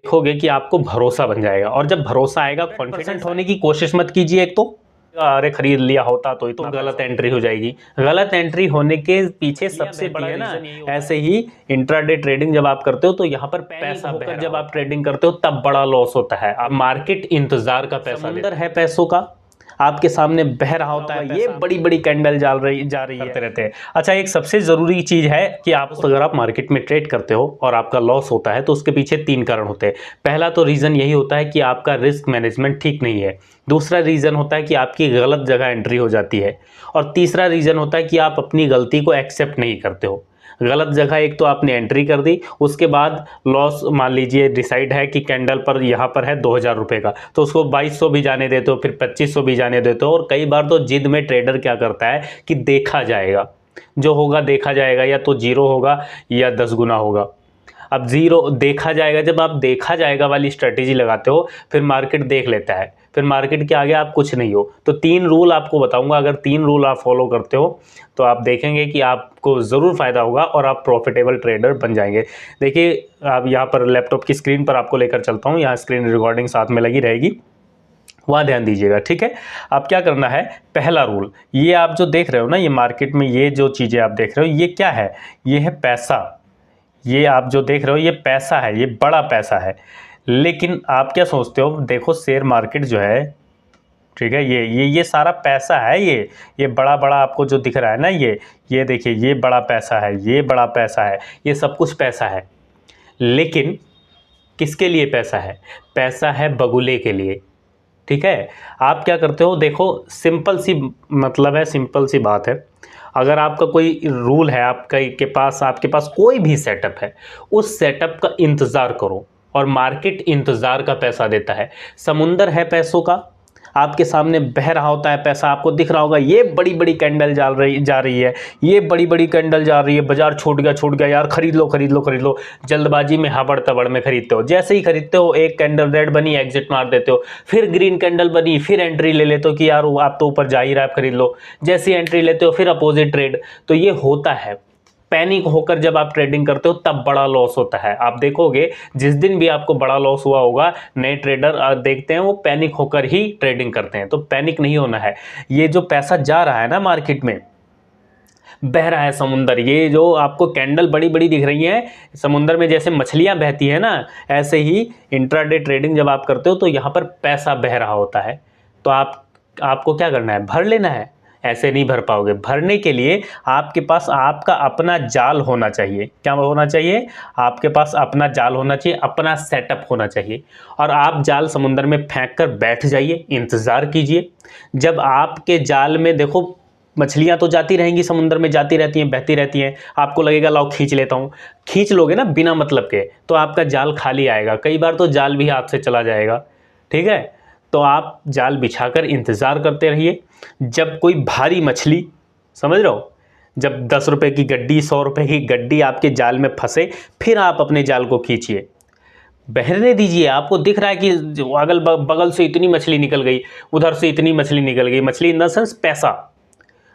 देखोगे कि आपको भरोसा बन जाएगा। और जब भरोसा आएगा, कॉन्फिडेंट होने की कोशिश मत कीजिए। एक तो अरे खरीद लिया होता तो इतना गलत एंट्री हो जाएगी। गलत एंट्री होने के पीछे सबसे बड़ा रीजन यही होता है। ऐसे ही इंट्राडे ट्रेडिंग जब आप करते हो तो यहाँ पर पैसा होकर जब आप ट्रेडिंग करते हो तब बड़ा लॉस होता है। अब मार्केट इंतजार का पैसा समुंदर है पैसों का, आपके सामने बह रहा होता है, ये बड़ी बड़ी कैंडल जा रही है रहते हैं। अच्छा, एक सबसे जरूरी चीज है कि आप अगर आप मार्केट में ट्रेड करते हो और आपका लॉस होता है तो उसके पीछे 3 कारण होते हैं। पहला तो रीजन यही होता है कि आपका रिस्क मैनेजमेंट ठीक नहीं है। दूसरा रीजन होता है कि आपकी गलत जगह एंट्री हो जाती है। और तीसरा रीजन होता है कि आप अपनी गलती को एक्सेप्ट नहीं करते हो। गलत जगह एक तो आपने एंट्री कर दी, उसके बाद लॉस मान लीजिए डिसाइड है कि कैंडल पर यहाँ पर है 2000 रुपये का, तो उसको 2200 भी जाने देते हो, फिर 2500 भी जाने देते हो। और कई बार तो जिद में ट्रेडर क्या करता है कि देखा जाएगा, जो होगा देखा जाएगा, या तो जीरो होगा या 10 गुना होगा। अब जीरो देखा जाएगा, जब आप देखा जाएगा वाली स्ट्रेटेजी लगाते हो फिर मार्केट देख लेता है, फिर मार्केट के आगे आप कुछ नहीं हो। तो 3 रूल आपको बताऊंगा, अगर 3 रूल आप फॉलो करते हो तो आप देखेंगे कि आपको ज़रूर फ़ायदा होगा और आप प्रॉफिटेबल ट्रेडर बन जाएंगे। देखिए, आप यहाँ पर लैपटॉप की स्क्रीन पर आपको लेकर चलता हूँ, यहाँ स्क्रीन रिकॉर्डिंग साथ में लगी रहेगी, वहाँ ध्यान दीजिएगा, ठीक है। अब क्या करना है, पहला रूल, ये आप जो देख रहे हो ना, ये मार्केट में ये जो चीज़ें आप देख रहे हो, ये क्या है, ये है पैसा। ये आप जो देख रहे हो ये पैसा है, ये बड़ा पैसा है। लेकिन आप क्या सोचते हो, देखो शेयर मार्केट जो है, ठीक है, ये सारा पैसा है। ये बड़ा बड़ा आपको जो दिख रहा है ना, ये देखिए, ये बड़ा पैसा है, ये बड़ा पैसा है, ये सब कुछ पैसा है। लेकिन किसके लिए पैसा है? पैसा है बगुले के लिए, ठीक है। आप क्या करते हो, देखो सिंपल सी मतलब है, सिंपल सी बात है। अगर आपका कोई रूल है, आपके पास कोई भी सेटअप है, उस सेटअप का इंतज़ार करो। और मार्केट इंतज़ार का पैसा देता है। समुंदर है पैसों का, आपके सामने बह रहा होता है पैसा, आपको दिख रहा होगा ये बड़ी बड़ी कैंडल जा रही है, ये बड़ी बड़ी कैंडल जा रही है, बाजार छूट गया यार, खरीद लो। जल्दबाजी में हबड़ तबड़ में खरीदते हो। जैसे ही खरीदते हो, एक कैंडल रेड बनी, एग्जिट मार देते हो। फिर ग्रीन कैंडल बनी, फिर एंट्री ले लेते हो कि यार आप तो ऊपर जा ही रहा है, खरीद लो। जैसे ही एंट्री लेते हो फिर अपोजिट ट्रेड। तो ये होता है, पैनिक होकर जब आप ट्रेडिंग करते हो तब बड़ा लॉस होता है। आप देखोगे जिस दिन भी आपको बड़ा लॉस हुआ होगा, नए ट्रेडर देखते हैं वो पैनिक होकर ही ट्रेडिंग करते हैं। तो पैनिक नहीं होना है। ये जो पैसा जा रहा है ना मार्केट में, बह रहा है समुंदर, ये जो आपको कैंडल बड़ी बड़ी दिख रही हैं, समुंदर में जैसे मछलियां बहती है ना, ऐसे ही इंट्राडे ट्रेडिंग जब आप करते हो तो यहाँ पर पैसा बह रहा होता है। तो आपको क्या करना है, भर लेना है। ऐसे नहीं भर पाओगे। भरने के लिए आपके पास आपका अपना जाल होना चाहिए। क्या होना चाहिए? आपके पास अपना जाल होना चाहिए, अपना सेटअप होना चाहिए। और आप जाल समुंदर में फेंक कर बैठ जाइए, इंतज़ार कीजिए। जब आपके जाल में, देखो मछलियां तो जाती रहेंगी, समुंदर में जाती रहती हैं, बहती रहती हैं। आपको लगेगा लाओ खींच लेता हूँ, खींच लोगे ना बिना मतलब के, तो आपका जाल खाली आएगा। कई बार तो जाल भी हाथ से चला जाएगा, ठीक है। तो आप जाल बिछाकर इंतज़ार करते रहिए। जब कोई भारी मछली, समझ रहे हो, जब 10 रुपए की गड्डी, 100 रुपए की गड्डी आपके जाल में फंसे, फिर आप अपने जाल को खींचिए, बहने दीजिए। आपको दिख रहा है कि अगल बगल से इतनी मछली निकल गई, उधर से इतनी मछली निकल गई। मछली इन द सेंस पैसा।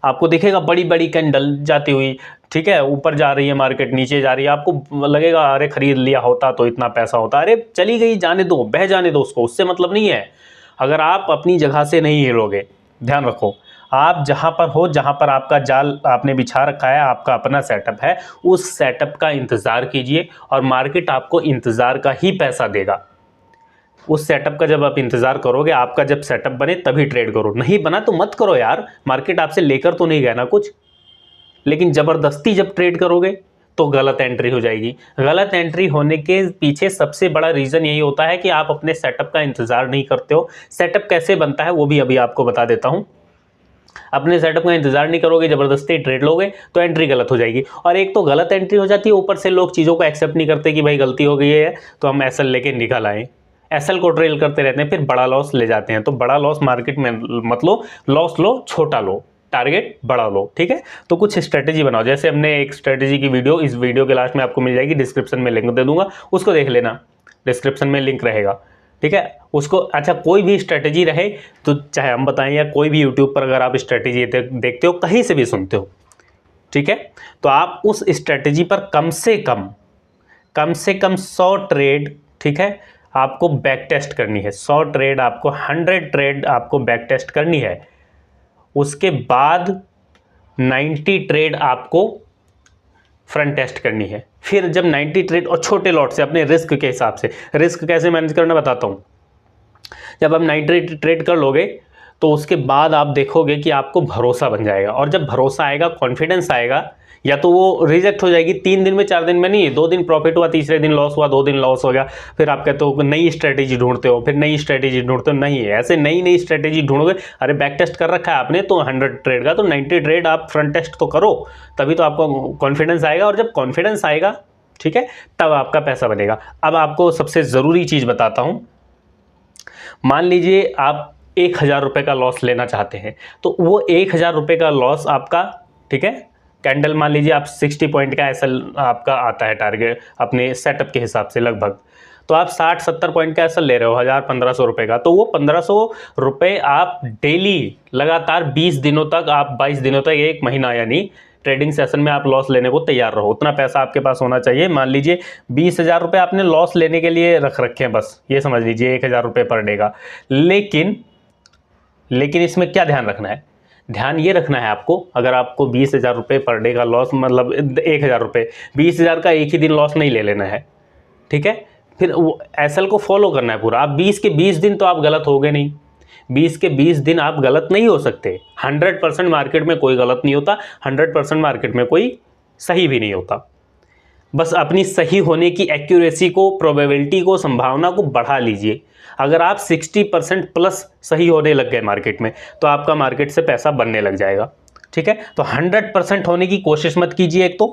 आपको दिखेगा बड़ी बड़ी कैंडल जाती हुई, ठीक है, ऊपर जा रही है मार्केट, नीचे जा रही है। आपको लगेगा अरे खरीद लिया होता तो इतना पैसा होता। अरे चली गई, जाने दो, बह जाने दो उसको, उससे मतलब नहीं है। अगर आप अपनी जगह से नहीं हिलोगे, ध्यान रखो, आप जहां पर हो, जहां पर आपका जाल आपने बिछा रखा है, आपका अपना सेटअप है, उस सेटअप का इंतज़ार कीजिए और मार्केट आपको इंतज़ार का ही पैसा देगा। उस सेटअप का जब आप इंतज़ार करोगे, आपका जब सेटअप बने तभी ट्रेड करो। नहीं बना तो मत करो यार, मार्केट आपसे लेकर तो नहीं गया ना कुछ। लेकिन ज़बरदस्ती जब ट्रेड करोगे तो गलत एंट्री हो जाएगी। गलत एंट्री होने के पीछे सबसे बड़ा रीज़न यही होता है कि आप अपने सेटअप का इंतज़ार नहीं करते हो। सेटअप कैसे बनता है वो भी अभी आपको बता देता हूँ। अपने सेटअप का इंतज़ार नहीं करोगे, ज़बरदस्ती ट्रेड लोगे तो एंट्री गलत हो जाएगी। और एक तो गलत एंट्री हो जाती है, ऊपर से लोग चीज़ों को एक्सेप्ट नहीं करते कि भाई गलती हो गई है तो हम एसएल लेके निकल आए। एसएल को ट्रेल करते रहते हैं, फिर बड़ा लॉस ले जाते हैं। तो बड़ा लॉस मार्केट में मत लो, लॉस लो छोटा लो, टारगेट बड़ा लो, ठीक है। तो कुछ स्ट्रेटेजी बनाओ। जैसे हमने एक स्ट्रेटेजी की वीडियो इस वीडियो के लास्ट में आपको मिल जाएगी, डिस्क्रिप्शन में लिंक दे दूंगा, उसको देख लेना, डिस्क्रिप्शन में लिंक रहेगा, ठीक है। उसको, अच्छा कोई भी स्ट्रेटेजी रहे तो चाहे हम बताएं या कोई भी यूट्यूब पर अगर आप स्ट्रेटेजी देखते हो, कहीं से भी सुनते हो, ठीक है, तो आप उस स्ट्रेटेजी पर कम से कम 100 ट्रेड ठीक है, आपको बैक टेस्ट करनी है। 100 ट्रेड आपको 100 ट्रेड आपको बैक टेस्ट करनी है। उसके बाद 90 ट्रेड आपको फ्रंट टेस्ट करनी है। फिर जब 90 ट्रेड और छोटे लॉट से अपने रिस्क के हिसाब से, रिस्क कैसे मैनेज करना बताता हूँ। जब आप 90 ट्रेड कर लोगे तो उसके बाद आप देखोगे कि आपको भरोसा बन जाएगा, और जब भरोसा आएगा, कॉन्फिडेंस आएगा, या तो वो रिजेक्ट हो जाएगी 3 दिन में, 4 दिन में नहीं, 2 दिन प्रॉफिट हुआ, तीसरे दिन लॉस हुआ, 2 दिन लॉस हो गया, फिर आप कहते हो नई स्ट्रेटेजी ढूंढते हो, फिर नई स्ट्रेटेजी ढूंढते हो। नहीं है ऐसे, नई स्ट्रेटेजी ढूंढोगे। अरे बैक टेस्ट कर रखा है आपने तो 100 ट्रेड का, तो 90 ट्रेड आप फ्रंट टेस्ट तो करो, तभी तो आपको कॉन्फिडेंस आएगा। और जब कॉन्फिडेंस आएगा, ठीक है, तब आपका पैसा बनेगा। अब आपको सबसे ज़रूरी चीज़ बताता हूँ। मान लीजिए आप 1000 रुपये का लॉस लेना चाहते हैं, तो वो 1000 रुपये का लॉस आपका, ठीक है, कैंडल मान लीजिए आप 60 पॉइंट का एसएल आपका आता है टारगेट अपने सेटअप के हिसाब से लगभग, तो आप 60-70 पॉइंट का एसएल ले रहे हो 1000-1500 रुपये का, तो वो 1500 रुपये आप डेली लगातार 20 दिनों तक, आप 22 दिनों तक, 1 महीना यानी ट्रेडिंग सेशन में आप लॉस लेने को तैयार रहो। उतना पैसा आपके पास होना चाहिए। मान लीजिए 20,000 रुपये आपने लॉस लेने के लिए रख रखे हैं, बस ये समझ लीजिए 1000 रुपये पर डे का। लेकिन इसमें क्या ध्यान रखना है? ध्यान ये रखना है आपको, अगर आपको 20,000 रुपये पर डे का लॉस, मतलब 1000 रुपये, 20,000 का एक ही दिन लॉस नहीं ले लेना है, ठीक है। फिर वो एसएल को फॉलो करना है पूरा। आप 20 के 20 दिन तो आप गलत हो गए नहीं, 20 के 20 दिन आप गलत नहीं हो सकते। 100% मार्केट में कोई गलत नहीं होता, 100% मार्केट में कोई सही भी नहीं होता। बस अपनी सही होने की एक्यूरेसी को, प्रोबेबिलिटी को, संभावना को बढ़ा लीजिए। अगर आप 60% प्लस सही होने लग गए मार्केट में, तो आपका मार्केट से पैसा बनने लग जाएगा, ठीक है। तो 100% होने की कोशिश मत कीजिए, एक तो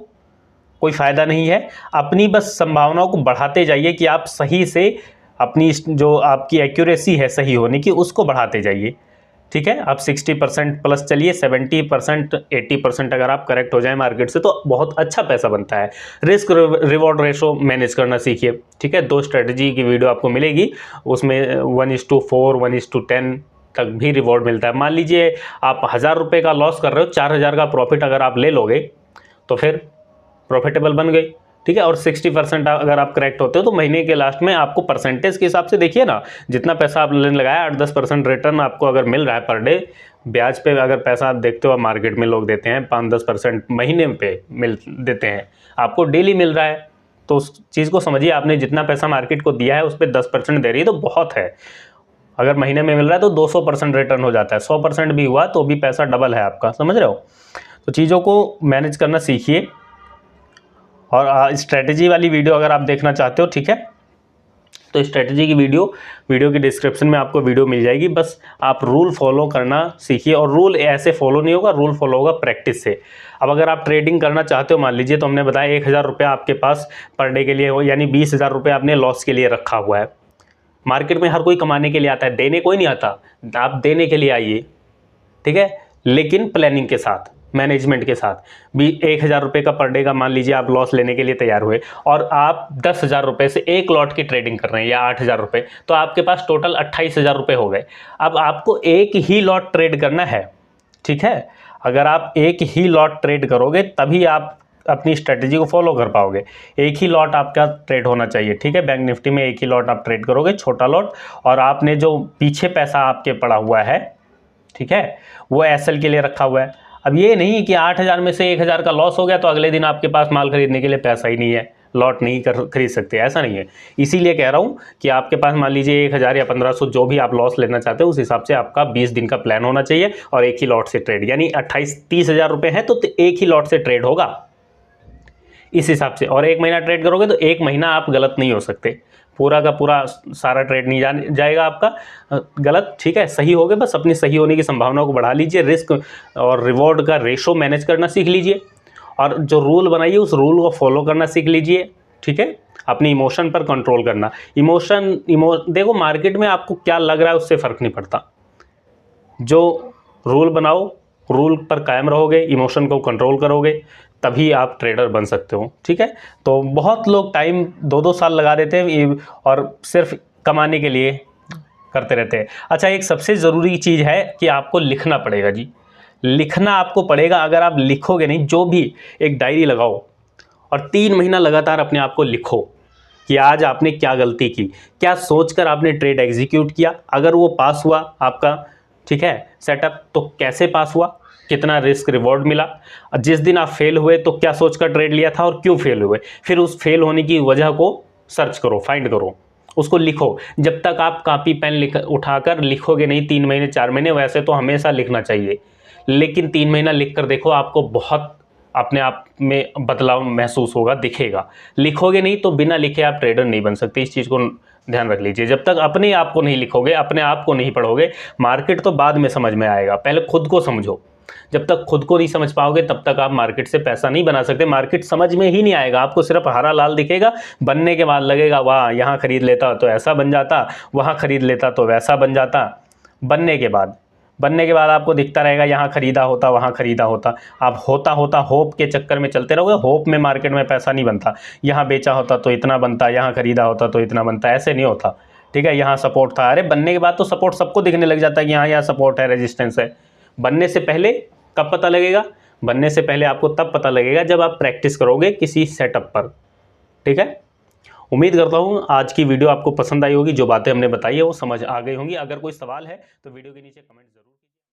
कोई फ़ायदा नहीं है। अपनी बस संभावनाओं को बढ़ाते जाइए कि आप सही से अपनी जो आपकी एक्यूरेसी है सही होने की, उसको बढ़ाते जाइए, ठीक है। आप 60% प्लस चलिए, 70%, 80% अगर आप करेक्ट हो जाए मार्केट से, तो बहुत अच्छा पैसा बनता है। रिस्क रिवॉर्ड रेशो मैनेज करना सीखिए, ठीक है। 2 स्ट्रेटजी की वीडियो आपको मिलेगी, उसमें 1:4, 1:10 तक भी रिवॉर्ड मिलता है। मान लीजिए आप 1000 रुपये का लॉस कर रहे हो, 4000 का प्रॉफिट अगर आप ले लोगे तो फिर प्रॉफिटेबल बन गई, ठीक है। और 60% अगर आप करेक्ट होते हो तो महीने के लास्ट में आपको परसेंटेज के हिसाब से देखिए ना, जितना पैसा आपने लगाया 8-10% रिटर्न आपको अगर मिल रहा है पर डे। ब्याज पे अगर पैसा आप देखते हो, मार्केट में लोग देते हैं 5-10% महीने पे मिल देते हैं, आपको डेली मिल रहा है। तो उस चीज़ को समझिए, आपने जितना पैसा मार्केट को दिया है उस पर 10% दे रही है तो बहुत है। अगर महीने में मिल रहा है तो 200% रिटर्न हो जाता है, 100% भी हुआ तो भी पैसा डबल है आपका, समझ रहे हो। तो चीज़ों को मैनेज करना सीखिए। और स्ट्रेटजी वाली वीडियो अगर आप देखना चाहते हो, ठीक है, तो स्ट्रेटजी की वीडियो की डिस्क्रिप्शन में आपको वीडियो मिल जाएगी। बस आप रूल फॉलो करना सीखिए, और रूल ऐसे फॉलो नहीं होगा, रूल फॉलो होगा प्रैक्टिस से। अब अगर आप ट्रेडिंग करना चाहते हो, मान लीजिए, तो हमने बताया 1000 रुपये आपके पास पर डे के लिए हो, यानी 20,000 रुपये आपने लॉस के लिए रखा हुआ है। मार्केट में हर कोई कमाने के लिए आता है, देने कोई नहीं आता। आप देने के लिए आइए, ठीक है, लेकिन प्लानिंग के साथ, मैनेजमेंट के साथ भी। 1000 रुपये का पर डे का मान लीजिए आप लॉस लेने के लिए तैयार हुए, और आप 10,000 रुपये से एक लॉट की ट्रेडिंग कर रहे हैं, या 8,000 रुपये, तो आपके पास टोटल 28,000 रुपये हो गए। अब आपको एक ही लॉट ट्रेड करना है, ठीक है। अगर आप एक ही लॉट ट्रेड करोगे तभी आप अपनी स्ट्रेटजी को फॉलो कर पाओगे। एक ही लॉट आपका ट्रेड होना चाहिए, ठीक है। बैंक निफ्टी में एक ही लॉट आप ट्रेड करोगे, छोटा लॉट, और आपने जो पीछे पैसा आपके पड़ा हुआ है, ठीक है, वो एसएल के लिए रखा हुआ है। अब ये नहीं कि 8,000 में से 1,000 का लॉस हो गया तो अगले दिन आपके पास माल खरीदने के लिए पैसा ही नहीं है, लॉट नहीं खरीद सकते, ऐसा नहीं है। इसीलिए कह रहा हूँ कि आपके पास मान लीजिए 1,000 या 1,500 जो भी आप लॉस लेना चाहते हो, उस हिसाब से आपका 20 दिन का प्लान होना चाहिए, और एक ही लॉट से ट्रेड, यानी 28-30,000 रुपये है तो एक ही लॉट से ट्रेड होगा इस हिसाब से। और 1 महीना ट्रेड करोगे तो 1 महीना आप गलत नहीं हो सकते, पूरा का पूरा सारा ट्रेड नहीं जाएगा आपका गलत, ठीक है। सही हो गए, बस अपनी सही होने की संभावना को बढ़ा लीजिए। रिस्क और रिवॉर्ड का रेशो मैनेज करना सीख लीजिए, और जो रूल बनाइए उस रूल को फॉलो करना सीख लीजिए, ठीक है। अपनी इमोशन पर कंट्रोल करना, देखो मार्केट में आपको क्या लग रहा है उससे फ़र्क नहीं पड़ता। जो रूल बनाओ, रूल पर कायम रहोगे, इमोशन को कंट्रोल करोगे, तभी आप ट्रेडर बन सकते हो, ठीक है। तो बहुत लोग टाइम 2-2 साल लगा देते हैं और सिर्फ कमाने के लिए करते रहते हैं। अच्छा, एक सबसे ज़रूरी चीज़ है कि आपको लिखना पड़ेगा जी, लिखना आपको पड़ेगा। अगर आप लिखोगे नहीं, जो भी एक डायरी लगाओ और 3 महीना लगातार अपने आप को लिखो, कि आज आपने क्या गलती की, क्या सोचकर आपने ट्रेड एग्जीक्यूट किया। अगर वो पास हुआ आपका, ठीक है, सेटअप, तो कैसे पास हुआ, कितना रिस्क रिवॉर्ड मिला। जिस दिन आप फेल हुए तो क्या सोचकर ट्रेड लिया था और क्यों फेल हुए, फिर उस फेल होने की वजह को सर्च करो, फाइंड करो, उसको लिखो। जब तक आप कॉपी पेन उठाकर लिखोगे नहीं 3 महीने 4 महीने, वैसे तो हमेशा लिखना चाहिए, लेकिन 3 महीना लिख कर देखो, आपको बहुत अपने आप में बदलाव महसूस होगा, दिखेगा। लिखोगे नहीं तो बिना लिखे आप ट्रेडर नहीं बन सकते, इस चीज़ को ध्यान रख लीजिए। जब तक अपने आप को नहीं लिखोगे, अपने आप को नहीं पढ़ोगे, मार्केट तो बाद में समझ में आएगा, पहले खुद को समझो। जब तक खुद को नहीं समझ पाओगे तब तक आप मार्केट से पैसा नहीं बना सकते। मार्केट समझ में ही नहीं आएगा, आपको सिर्फ हरा लाल दिखेगा, बनने के बाद लगेगा वाह यहाँ खरीद लेता तो ऐसा बन जाता, वहाँ खरीद लेता तो वैसा बन जाता। बनने के बाद आपको दिखता रहेगा यहाँ खरीदा होता वहाँ खरीदा होता। आप होता होता होप के चक्कर में चलते रहोगे। होप में मार्केट में पैसा नहीं बनता, यहाँ बेचा होता तो इतना बनता, यहाँ खरीदा होता तो इतना बनता, ऐसे नहीं होता, ठीक है। यहाँ सपोर्ट था, अरे बनने के बाद तो सपोर्ट सबको दिखने लग जाता है कि यहाँ सपोर्ट है, रेजिस्टेंस है। बनने से पहले कब पता लगेगा, बनने से पहले आपको तब पता लगेगा जब आप प्रैक्टिस करोगे किसी सेटअप पर, ठीक है। उम्मीद करता हूँ आज की वीडियो आपको पसंद आई होगी, जो बातें हमने बताई है वो समझ आ गई होंगी। अगर कोई सवाल है तो वीडियो के नीचे कमेंट जरूर